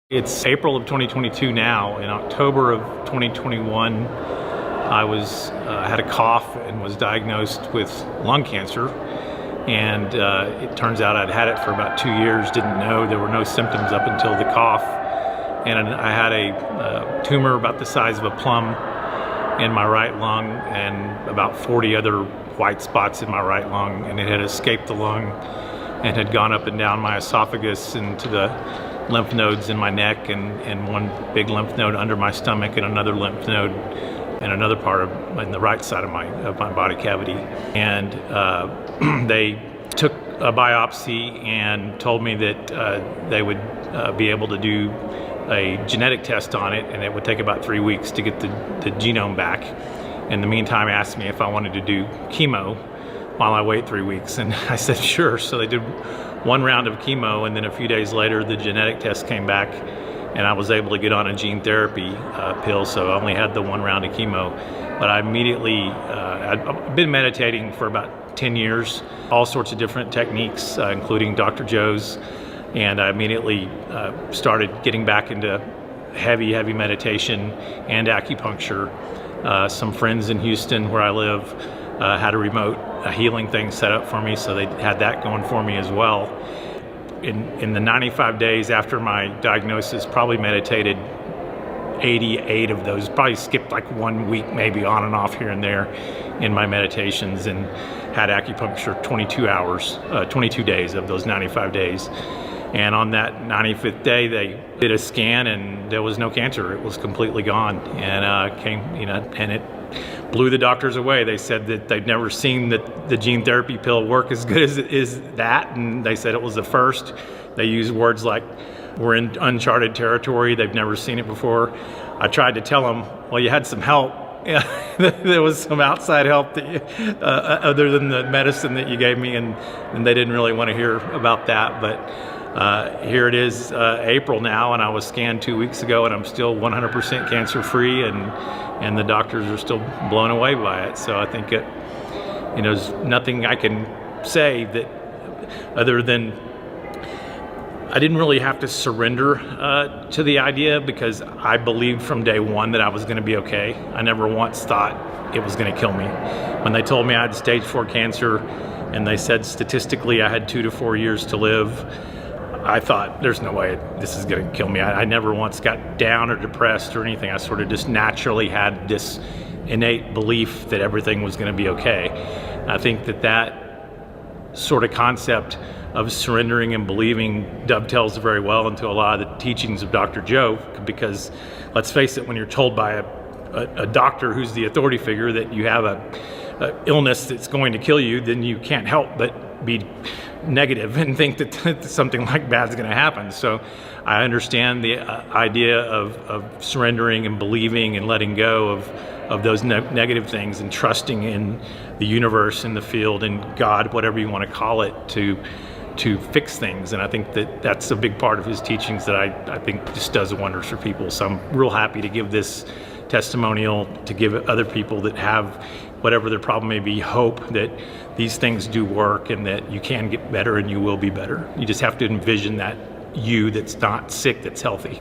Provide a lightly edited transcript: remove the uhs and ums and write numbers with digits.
It's April of 2022 now. In October of 2021, I had a cough and was diagnosed with lung cancer. And it turns out I'd had it for about 2 years, didn't know. There were no symptoms up until the cough. And I had a tumor about the size of a plum in my right lung and about 40 other white spots in my right lung. And it had escaped the lung and had gone up and down my esophagus into the lymph nodes in my neck and one big lymph node under my stomach and another lymph node in another part of in the right side of my body cavity. And they took a biopsy and told me that they would be able to do a genetic test on it, and it would take about 3 weeks to get the genome back. In the meantime, asked me if I wanted to do chemo while I wait 3 weeks, and I said sure. So they did one round of chemo, and then a few days later the genetic test came back and I was able to get on a gene therapy pill, so I only had the one round of chemo. But I immediately, I've been meditating for about 10 years, all sorts of different techniques, including Dr. Joe's, and I immediately started getting back into heavy meditation and acupuncture. Some friends in Houston where I live had a remote healing thing set up for me, so they had that going for me as well. In the 95 days after my diagnosis, probably meditated 88 of those, probably skipped like 1 week maybe on and off here and there in my meditations, and had acupuncture 22 days of those 95 days. And on that 95th day, they did a scan and there was no cancer. It was completely gone, and and it blew the doctors away. They said that they'd never seen the gene therapy pill work as good as it is that, and they said it was the first. They used words like, we're in uncharted territory, they've never seen it before. I tried to tell them, well, you had some help. Yeah, there was some outside help that other than the medicine that you gave me, and they didn't really want to hear about that. But here it is, April now, and I was scanned 2 weeks ago, and I'm still 100% cancer-free, and the doctors are still blown away by it. So I think there's nothing I can say that other than I didn't really have to surrender to the idea, because I believed from day one that I was going to be okay. I never once thought it was going to kill me. When they told me I had stage 4 cancer, and they said statistically I had 2 to 4 years to live, I thought, there's no way this is going to kill me. I never once got down or depressed or anything. I sort of just naturally had this innate belief that everything was going to be okay. I think that sort of concept of surrendering and believing dovetails very well into a lot of the teachings of Dr. Joe, because let's face it, when you're told by a doctor who's the authority figure that you have a illness that's going to kill you, then you can't help but be negative and think that something like bad is going to happen. So I understand the idea of surrendering and believing and letting go of those negative things and trusting in the universe and the field and God, whatever you want to call it, to fix things. And I think that's a big part of his teachings that I think just does wonders for people. So I'm real happy to give this testimonial, to give other people that have whatever their problem may be hope that these things do work and that you can get better and you will be better. You just have to envision that you that's not sick, that's healthy.